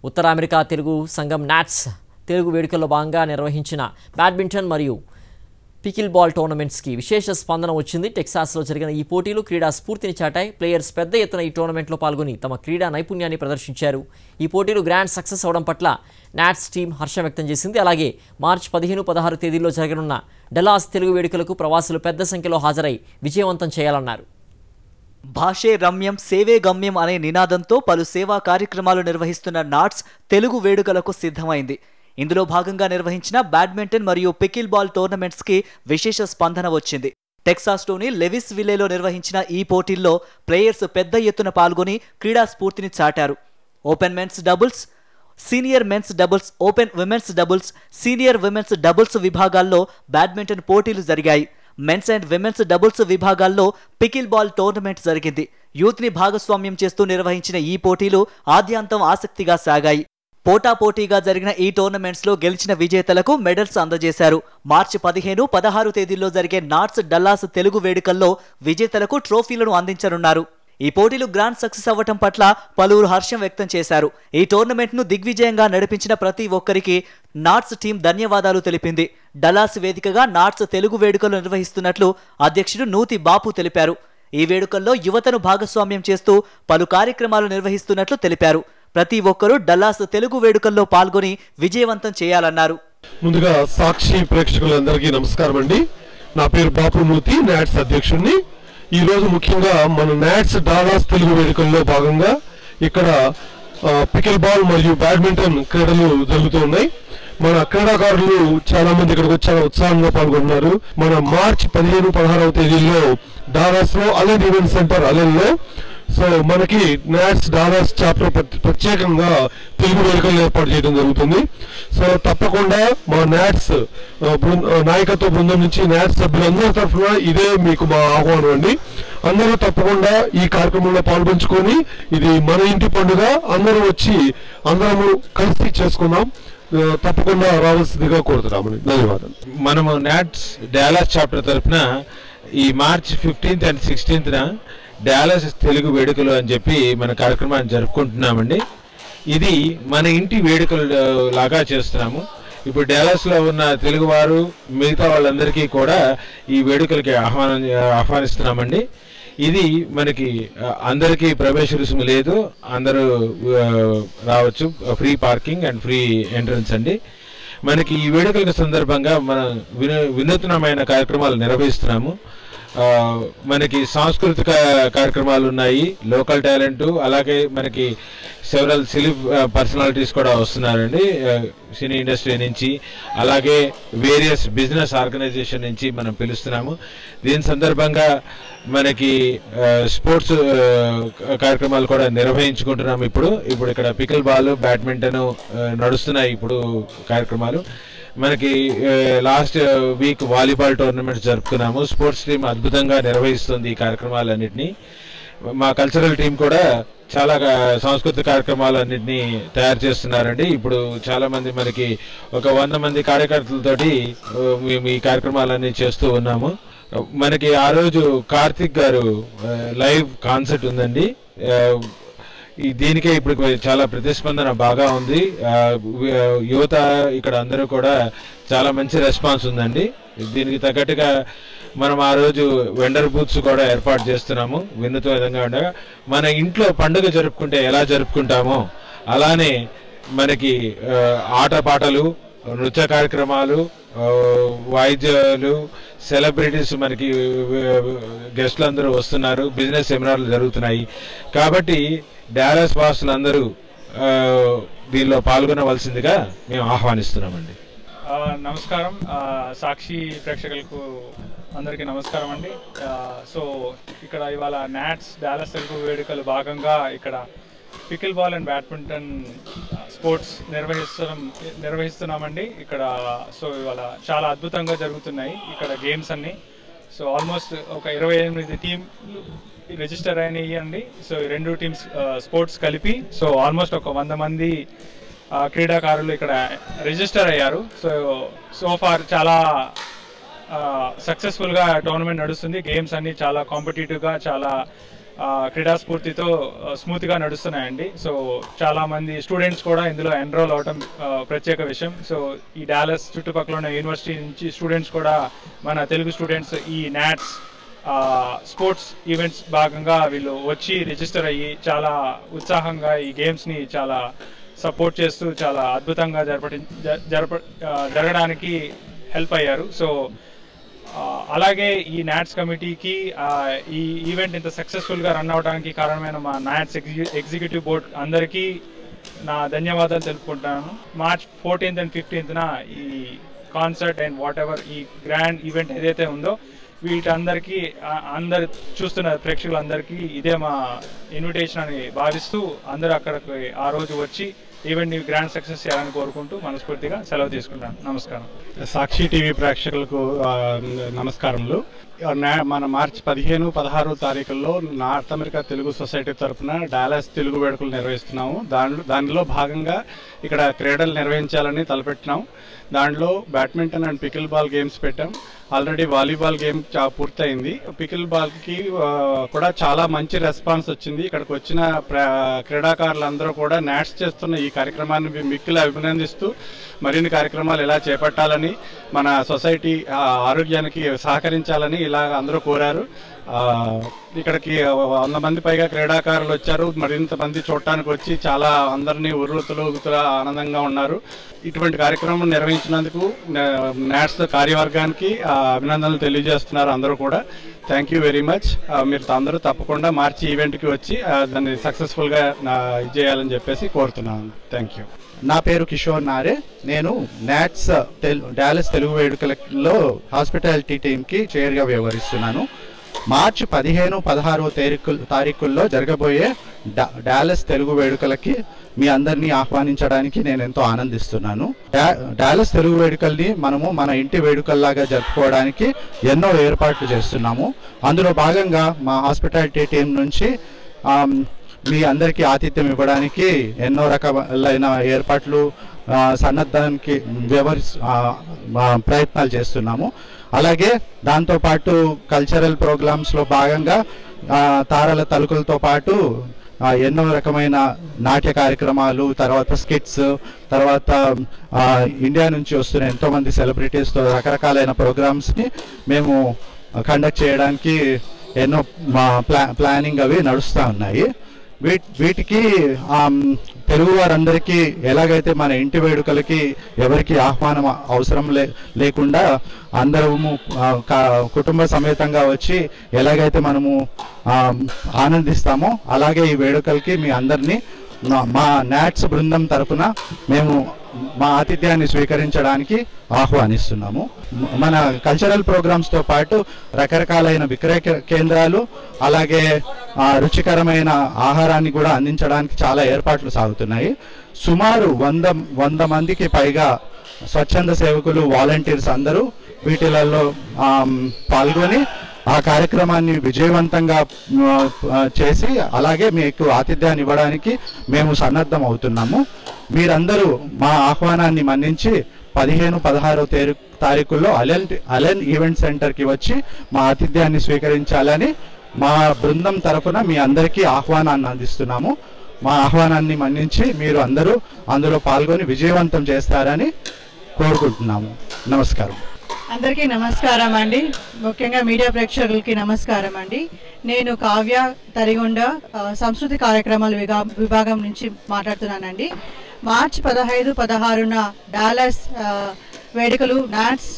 ఉత్తర America Telugu సంఘం NATS Telugu వేడుకల్లో భాగంగా నిర్వహించిన బ్యాడ్మింటన్ మరియు పికిల్ బాల్ టోర్నమెంట్స్కి విశేష స్పందన వచ్చింది. టెక్సాస్లో జరిగిన ఈ పోటీలు క్రీడా స్ఫూర్తిని చాటాయి. ప్లేయర్స్ పెద్ద ఎత్తున ఈ టోర్నమెంట్లో పాల్గొని తమ క్రీడా నైపుణ్యాన్ని ప్రదర్శించారు. ఈ పోటీలు గ్రాండ్ సక్సెస్ అవడం పట్ల నాట్స్ టీం హర్షం వ్యక్తం చేసింది. అలాగే మార్చి 15-16 తేదీల్లో జరగనున్న డల్లాస్ తెలుగు వేడుకలకు ప్రవాసులు పెద్ద సంఖ్యలో హాజరై విజయవంతం చేయాలన్నారు. భాషే రమ్యం సేవే గమ్యం అనే నినాదంతో పలు సేవా కార్యక్రమాలు నిర్వహిస్తున్న నాట్స్ తెలుగు వేడుకలకు సిద్ధమైంది. ఇందులో భాగంగా నిర్వహించిన బ్యాడ్మింటన్ మరియు పికిల్ బాల్ టోర్నమెంట్స్కి విశేష స్పందన వచ్చింది. టెక్సాస్లోని లెవిస్ విల్లేలో నిర్వహించిన ఈ పోటీల్లో ప్లేయర్స్ పెద్ద ఎత్తున పాల్గొని క్రీడా స్ఫూర్తిని చాటారు. Open men's doubles, senior men's doubles, open women's doubles, senior women's doubles విభాగాల్లో బ్యాడ్మింటన్ పోటీలు జరిగాయి. మెన్స్ అండ్ విమెన్స్ డబుల్స్ విభాగాల్లో పికిల్ బాల్ టోర్నమెంట్ జరిగింది. యూత్ని భాగస్వామ్యం చేస్తూ నిర్వహించిన ఈ పోటీలు ఆద్యాంతం ఆసక్తిగా సాగాయి. పోటాపోటీగా జరిగిన ఈ టోర్నమెంట్స్లో గెలిచిన విజేతలకు మెడల్స్ అందజేశారు. మార్చి 15-16 తేదీల్లో జరిగే నాట్స్ డల్లాస్ తెలుగు వేడుకల్లో విజేతలకు ట్రోఫీలను అందించనున్నారు. ఈ పోటీలు గ్రాండ్ సక్సెస్ అవ్వటం పట్ల పలువురు హర్షం వ్యక్తం చేశారు. ఈ టోర్నమెంట్ను దిగ్విజయంగా నడిపించిన ప్రతి ఒక్కరికి నాట్స్ టీం ధన్యవాదాలు తెలిపింది. డల్లాస్ వేదికగా నాట్స్ తెలుగు వేడుకలు నిర్వహిస్తున్నట్లు అధ్యక్షుడు నూతి బాపు తెలిపారు. ఈ వేడుకల్లో యువతను భాగస్వామ్యం చేస్తూ పలు కార్యక్రమాలు నిర్వహిస్తున్నట్లు తెలిపారు. ప్రతి ఒక్కరూ డల్లాస్ తెలుగు వేడుకల్లో పాల్గొని విజయవంతం చేయాలన్నారు. ముందుగా సాక్షి ప్రేక్షకులందరికీ నమస్కారం అండి. నా పేరు బాపు నూతి, నాట్స్ అధ్యక్షుడిని. ఈ రోజు ముఖ్యంగా మన నాట్స్ డాలాస్ తెలుగు వేడుకల్లో భాగంగా ఇక్కడ పికిల్ బాల్ మరియు బ్యాడ్మింటన్ క్రీడలు జరుగుతున్నాయి. మన క్రీడాకారులు చాలా మంది ఇక్కడికి చాలా ఉత్సాహంగా పాల్గొన్నారు. మన మార్చి 15-16 తేదీల్లో డాలాస్ లో అలెన్ ఈవెంట్ సెంటర్ అలెన్లో సో మనకి నాట్స్ డాలాస్ చాప్టర్ ప్రత్యేకంగా తెలుగు వేడుకలు ఏర్పాటు చేయడం జరుగుతుంది. సో తప్పకుండా మా నాట్స్ నాయకత్వ బృందం నుంచి నాట్స్ సభ్యులందరి తరఫున ఇదే మీకు మా ఆహ్వానం అండి. అందరూ తప్పకుండా ఈ కార్యక్రమంలో పాల్పంచుకొని ఇది మన ఇంటి పండుగ, అందరూ వచ్చి అందరము కలిసి చేసుకుందాం. తప్పకుండా రావాల్సిందిగా కోరుతున్నామని. ధన్యవాదాలు. మనము నాట్స్ డాలాస్ చాప్టర్ తరఫున ఈ మార్చి 15th and 16th Dallas Telugu వేడుకలు అని చెప్పి మన కార్యక్రమాన్ని జరుపుకుంటున్నామండి. ఇది మన ఇంటి వేడుకలు లాగా చేస్తున్నాము. ఇప్పుడు డాలస్లో ఉన్న తెలుగువారు మిగతా వాళ్ళందరికీ కూడా ఈ వేడుకలకి ఆహ్వానిస్తున్నామండి. ఇది మనకి అందరికీ ప్రవేశ రుసుము లేదు, అందరూ రావచ్చు. Free parking and free entrance అండి. మనకి ఈ వేడుకల సందర్భంగా మన వినూత్నమైన కార్యక్రమాలు నిర్వహిస్తున్నాము. మనకి సాంస్కృతిక కార్యక్రమాలు ఉన్నాయి, లోకల్ టాలెంట్, అలాగే మనకి సెవరల్ సెలిబ్ పర్సనాలిటీస్ కూడా వస్తున్నారండి సినీ ఇండస్ట్రీ నుంచి, అలాగే వేరియస్ బిజినెస్ ఆర్గనైజేషన్ నుంచి మనం పిలుస్తున్నాము. దీని సందర్భంగా మనకి స్పోర్ట్స్ కార్యక్రమాలు కూడా నిర్వహించుకుంటున్నాము. ఇప్పుడు ఇక్కడ పికిల్ బాల్, బ్యాడ్మింటన్ నడుస్తున్నాయి ఇప్పుడు కార్యక్రమాలు. మనకి లాస్ట్ వీక్ వాలీబాల్ టోర్నమెంట్స్ జరుపుకున్నాము. స్పోర్ట్స్ టీం అద్భుతంగా నిర్వహిస్తుంది ఈ కార్యక్రమాలన్నింటినీ. మా కల్చరల్ టీం కూడా చాలా సాంస్కృతిక కార్యక్రమాలన్నింటినీ తయారు చేస్తున్నారండి. ఇప్పుడు చాలా మంది మనకి ఒక 100 మంది కార్యకర్తలతోటి మేము ఈ కార్యక్రమాలన్నీ చేస్తూ ఉన్నాము. మనకి ఆ రోజు కార్తిక్ గారు లైవ్ కాన్సర్ట్ ఉందండి. దీనికే ఇప్పుడు చాలా ప్రతిస్పందన బాగా ఉంది. యువత ఇక్కడ అందరూ కూడా చాలా మంచి రెస్పాన్స్ ఉందండి. దీనికి తగ్గట్టుగా మనం ఆ రోజు వెండర్ బూత్స్ కూడా ఏర్పాటు చేస్తున్నాము. వినూత్న విధంగా ఉండగా మన ఇంట్లో పండుగ జరుపుకుంటే ఎలా జరుపుకుంటామో అలానే మనకి ఆటపాటలు, నృత్య కార్యక్రమాలు, వాయిద్యాలు, సెలబ్రిటీస్, మనకి గెస్ట్లు అందరూ వస్తున్నారు, బిజినెస్ సెమినార్లు జరుగుతున్నాయి. కాబట్టి డాలస్ వాసులందరూ దీనిలో పాల్గొనవలసిందిగా మేము ఆహ్వానిస్తున్నామండి. నమస్కారం. సాక్షి ప్రేక్షకులకు అందరికీ నమస్కారం అండి. సో ఇక్కడ ఇవాళ నాట్స్ డాలస్ తెలుగు వేడుకలు భాగంగా ఇక్కడ pickleball and badminton sports నిర్వహిస్తున్నామండి ఇక్కడ. సో ఇవాళ చాలా అద్భుతంగా జరుగుతున్నాయి ఇక్కడ గేమ్స్ అన్నీ. సో ఆల్మోస్ట్ ఒక 28 టీంలు రిజిస్టర్ అయినాయి అండి. సో ఈ 2 టీమ్స్ స్పోర్ట్స్ కలిపి సో ఆల్మోస్ట్ ఒక 100 మంది క్రీడాకారులు ఇక్కడ రిజిస్టర్ అయ్యారు. సో ఫార్ చాలా సక్సెస్ఫుల్గా టోర్నమెంట్ నడుస్తుంది. గేమ్స్ అన్నీ చాలా కాంపిటేటివ్గా, చాలా క్రీడా స్ఫూర్తితో స్మూత్గా నడుస్తున్నాయండి. సో చాలామంది స్టూడెంట్స్ కూడా ఇందులో ఎన్రోల్ అవడం ప్రత్యేక విషయం. సో ఈ డాలస్ చుట్టుపక్కల ఉన్న యూనివర్సిటీ నుంచి స్టూడెంట్స్ కూడా మన తెలుగు స్టూడెంట్స్ ఈ నాట్స్ స్పోర్ట్స్ ఈవెంట్స్ భాగంగా వీళ్ళు వచ్చి రిజిస్టర్ అయ్యి చాలా ఉత్సాహంగా ఈ గేమ్స్ని చాలా సపోర్ట్ చేస్తూ చాలా అద్భుతంగా జరగడానికి హెల్ప్ అయ్యారు. సో అలాగే ఈ నాట్స్ కమిటీకి ఈ ఈవెంట్ ఇంత సక్సెస్ఫుల్గా రన్ అవ్వడానికి కారణమైన మా నాట్స్ ఎగ్జిక్యూటివ్ బోర్డ్ అందరికీ నా ధన్యవాదాలు తెలుపుకుంటాను. మార్చ్ 14th and 15th ఈ కాన్సర్ట్ అండ్ వాట్ ఎవర్ ఈ గ్రాండ్ ఈవెంట్ ఏదైతే ఉందో వీటందరికీ అందరు చూస్తున్న ప్రేక్షకులందరికీ ఇదే మా ఇన్విటేషన్ అని భావిస్తూ అందరూ అక్కడికి ఆ రోజు వచ్చి ఈవెంట్ని గ్రాండ్ సక్సెస్ చేయాలని కోరుకుంటూ మనస్ఫూర్తిగా సెలవు తీసుకుంటాను. నమస్కారం. సాక్షి టీవీ ప్రేక్షకులకు నమస్కారములు. మన మార్చి 15, 16 తారీఖుల్లో నార్త్ అమెరికా తెలుగు సొసైటీ తరఫున డాలస్ తెలుగు వేడుకలు నిర్వహిస్తున్నాము. దానిలో భాగంగా ఇక్కడ క్రీడలు నిర్వహించాలని తలపెట్టినాం. దాంట్లో badminton and pickle ball games పెట్టాం. ఆల్రెడీ వాలీబాల్ గేమ్ పూర్తయింది. పికిల్ బాల్కి కూడా చాలా మంచి రెస్పాన్స్ వచ్చింది. ఇక్కడికి వచ్చిన క్రీడాకారులందరూ కూడా నాట్స్ చేస్తున్న ఈ కార్యక్రమాన్ని మిక్కిలి అభినందిస్తూ మరిన్ని కార్యక్రమాలు ఎలా చేపట్టాలని, మన సొసైటీ ఆరోగ్యానికి సహకరించాలని ఇలా అందరూ కోరారు. ఇక్కడికి 100 మంది పైగా క్రీడాకారులు వచ్చారు. మరింత మంది చూడటానికి వచ్చి చాలా అందరినీ ఉర్రూతలు ఆనందంగా ఉన్నారు. ఇటువంటి కార్యక్రమం నిర్వహించినందుకు నాట్స్ కార్యవర్గానికి అభినందనలు తెలియజేస్తున్నారు అందరూ కూడా. Thank you very much. మీరు అందరూ తప్పకుండా మార్చి ఈవెంట్కి వచ్చి దాన్ని సక్సెస్ఫుల్గా చేయాలని చెప్పేసి కోరుతున్నాను. Thank you. నా పేరు కిషోర్ నారే. నేను నాట్స్ డాలస్ తెలుగు వేడుకలలో హాస్పిటాలిటీ టీంకి చైర్గా వ్యవహరిస్తున్నాను. మార్చి 15, 16 తారీఖుల్లో జరగబోయే డాలస్ తెలుగు వేడుకలకి మీ అందరినీ ఆహ్వానించడానికి నేను ఎంతో ఆనందిస్తున్నాను. డాలస్ తెలుగు వేడుకల్ని మనము మన ఇంటి వేడుకల్లాగా జరుపుకోవడానికి ఎన్నో ఏర్పాట్లు చేస్తున్నాము. అందులో భాగంగా మా హాస్పిటాలిటీ టీం నుంచి మీ అందరికీ ఆతిథ్యం ఇవ్వడానికి ఎన్నో రకాలైన ఏర్పాట్లు సన్నద్ధానికి ప్రయత్నాలు చేస్తున్నాము. అలాగే దాంతోపాటు కల్చరల్ ప్రోగ్రామ్స్లో భాగంగా తారల తలుకులతో పాటు ఎన్నో రకమైన నాట్య కార్యక్రమాలు, తర్వాత స్కిట్స్, తర్వాత ఇండియా నుంచి వస్తున్న ఎంతోమంది సెలబ్రిటీస్తో రకరకాలైన ప్రోగ్రామ్స్ని మేము కండక్ట్ చేయడానికి ఎన్నో ప్లానింగ్ అవి నడుస్తూ ఉన్నాయి. వీటికి తెలుగు వారందరికీ ఎలాగైతే మన ఇంటి వేడుకలకి ఎవరికి ఆహ్వానం అవసరం లేకుండా అందరము కుటుంబ సమేతంగా వచ్చి ఎలాగైతే మనము ఆనందిస్తామో అలాగే ఈ వేడుకలకి మీ అందరినీ మా నాట్స్ బృందం తరఫున మేము మా ఆతిథ్యాన్ని స్వీకరించడానికి ఆహ్వానిస్తున్నాము. మన కల్చరల్ ప్రోగ్రామ్స్తో పాటు రకరకాలైన విక్రయ కేంద్రాలు, అలాగే రుచికరమైన ఆహారాన్ని కూడా అందించడానికి చాలా ఏర్పాట్లు సాగుతున్నాయి. సుమారు 100 మందికి పైగా స్వచ్ఛంద సేవకులు, వాలంటీర్స్ అందరూ వీటిలలో పాల్గొని ఆ కార్యక్రమాన్ని విజయవంతంగా చేసి అలాగే మీకు ఆతిథ్యాన్ని ఇవ్వడానికి మేము సన్నద్ధం అవుతున్నాము. మీరందరూ మా ఆహ్వానాన్ని మన్నించి 15, 16 తారీఖుల్లో అలెన్ ఈవెంట్ సెంటర్కి వచ్చి మా ఆతిథ్యాన్ని స్వీకరించాలని మా బృందం తరఫున మీ అందరికీ ఆహ్వానాన్ని అందిస్తున్నాము. మా ఆహ్వానాన్ని మన్నించి మీరు అందరూ అందులో పాల్గొని విజయవంతం చేస్తారని కోరుకుంటున్నాము. నమస్కారం. అందరికీ నమస్కారం అండి. ముఖ్యంగా మీడియా ప్రేక్షకులకి నమస్కారం అండి. నేను కావ్య తరిగొండ సంస్కృతి కార్యక్రమాల విభాగం నుంచి మాట్లాడుతున్నానండి. మార్చి 15, 16 డాలస్ వేడుకలు నాట్స్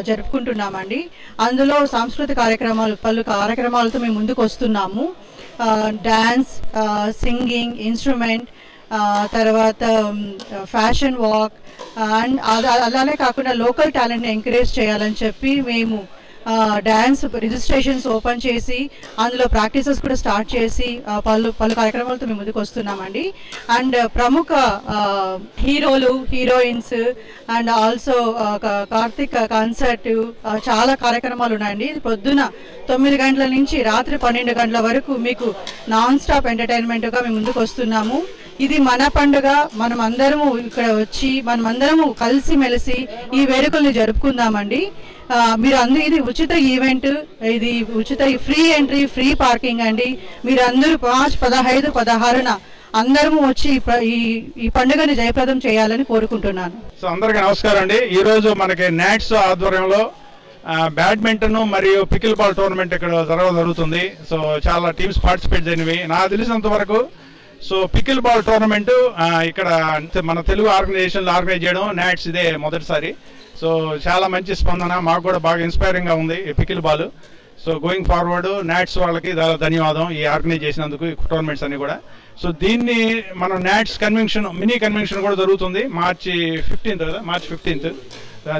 జరుపుకుంటున్నామండి. అందులో సాంస్కృతిక కార్యక్రమాలు పలు కార్యక్రమాలతో మేము ముందుకు వస్తున్నాము. డ్యాన్స్, సింగింగ్, ఇన్స్ట్రుమెంట్, తర్వాత ఫ్యాషన్ వాక్ అండ్ అలానే కాకుండా లోకల్ టాలెంట్ని ఎంకరేజ్ చేయాలని చెప్పి మేము డ్యాన్స్ రిజిస్ట్రేషన్స్ ఓపెన్ చేసి అందులో ప్రాక్టీసెస్ కూడా స్టార్ట్ చేసి పలు కార్యక్రమాలతో మేము ముందుకు వస్తున్నామండి. అండ్ ప్రముఖ హీరోలు, heroines and also Karthik concert చాలా కార్యక్రమాలు ఉన్నాయండి. పొద్దున 9 గంటల నుంచి రాత్రి 12 గంటల వరకు మీకు నాన్ స్టాప్ ఎంటర్టైన్మెంట్గా మేము ముందుకు వస్తున్నాము. ఇది మన పండుగ, మనం అందరము ఇక్కడ వచ్చి మనమందరము కలిసిమెలిసి ఈ వేడుకల్ని జరుపుకుందామండి. మీరు అందరూ, ఇది ఉచిత ఈవెంట్, ఇది ఉచిత ఫ్రీ ఎంట్రీ, ఫ్రీ పార్కింగ్ అండి. మీరు అందరూ మార్చ్ 15, 16న అందరము వచ్చి ఈ పండుగని జయప్రదం చేయాలని కోరుకుంటున్నాను. సో అందరికీ నమస్కారం అండి. ఈరోజు మనకి నాట్స్ ఆధ్వర్యంలో బ్యాడ్మింటన్ మరియు పికిల్ బాల్ టోర్నమెంట్ ఇక్కడ జరుగుతుంది. సో చాలా టీమ్స్ పార్టిసిపేట్ అయినవి నాకు తెలిసినంత వరకు. సో పికిల్ బాల్ టోర్నమెంట్ ఇక్కడ మన తెలుగు ఆర్గనైజేషన్లో ఆర్గనైజ్ చేయడం నాట్స్ ఇదే మొదటిసారి. సో చాలా మంచి స్పందన, మాకు కూడా బాగా ఇన్స్పైరింగ్గా ఉంది ఈ pickleball. So going forward NATS వాళ్ళకి ధన్యవాదం ఈ ఆర్గనైజ్ చేసినందుకు, ఈ టోర్నమెంట్స్ అన్ని కూడా. సో దీన్ని మనం నాట్స్ కన్వెన్షన్, మినీ కన్వెన్షన్ కూడా జరుగుతుంది మార్చి 15 కదా, మార్చి 15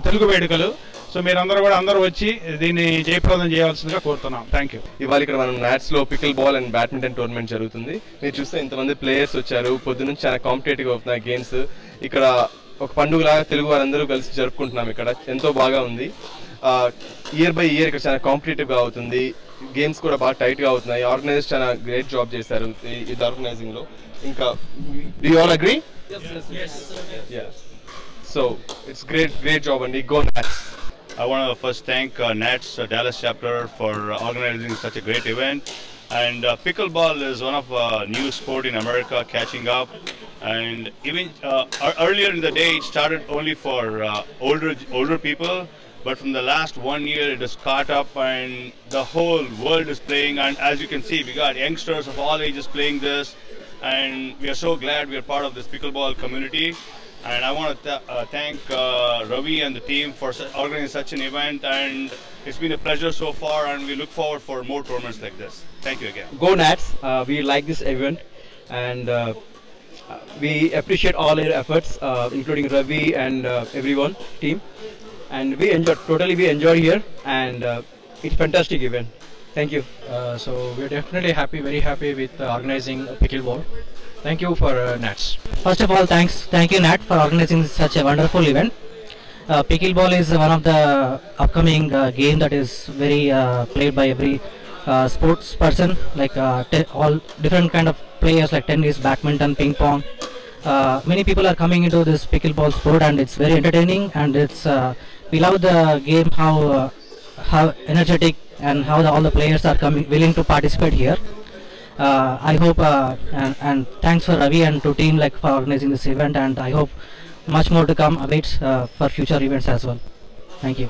తెలుగు వేడుకలు. సో మీరందరూ కూడా అందరూ వచ్చి దీన్ని జయప్రదం చేయవలసిందిగా కోరుతున్నాం. Thank you. ఇవాళ ఇక్కడ మనం నాట్స్లో pickleball and badminton tournament జరుగుతుంది. మీరు చూస్తే ఇంతమంది ప్లేయర్స్ వచ్చారు. పొద్దునుంచి చాలా కాంపిటేటివ్గా అవుతున్నాయి గేమ్స్. ఇక్కడ ఒక పండుగలాగా తెలుగు వారందరూ కలిసి జరుపుకుంటున్నాం. ఇక్కడ ఎంతో బాగా ఉంది. ఇయర్ బై ఇయర్ ఇక్కడ చాలా కాంపిటేటివ్గా అవుతుంది. గేమ్స్ కూడా బాగా టైట్గా అవుతున్నాయి. ఆర్గనైజర్స్ చాలా గ్రేట్ జాబ్ చేశారు ఇది ఆర్గనైజింగ్లో. ఇంకా do you all agree? Yeah. So it's great job and go Nats. I want to first thank Nats Dallas chapter for organizing such a great event. And pickleball is one of new sport in America catching up. And even earlier in the day, it started only for older people. But from the last 1 year, it has caught up, and the whole world is playing. And as you can see, we got youngsters of all ages playing this, and we are so glad we are part of this pickleball community. And I want to thank Ravi and the team for organizing such an event, and it's been a pleasure so far, and we look forward for more tournaments like this. Thank you again. Go Nats. We like this event, and we appreciate all your efforts, including Ravi and everyone team, and we enjoy here, and it's a fantastic event. Thank you. So we're definitely very happy with organizing pickleball. Thank you for Nats. First of all, thank you Nat for organizing such a wonderful event. Pickleball is one of the upcoming game that is very played by every sports person, like all different kind of players like tennis, badminton, ping pong. Many people are coming into this pickleball sport, and it's very entertaining, and it's we love the game, how energetic and how all the players are willing to participate here. I hope and thanks for Ravi and to team like for organizing this event, and I hope much more to come awaits for future events as well. Thank you.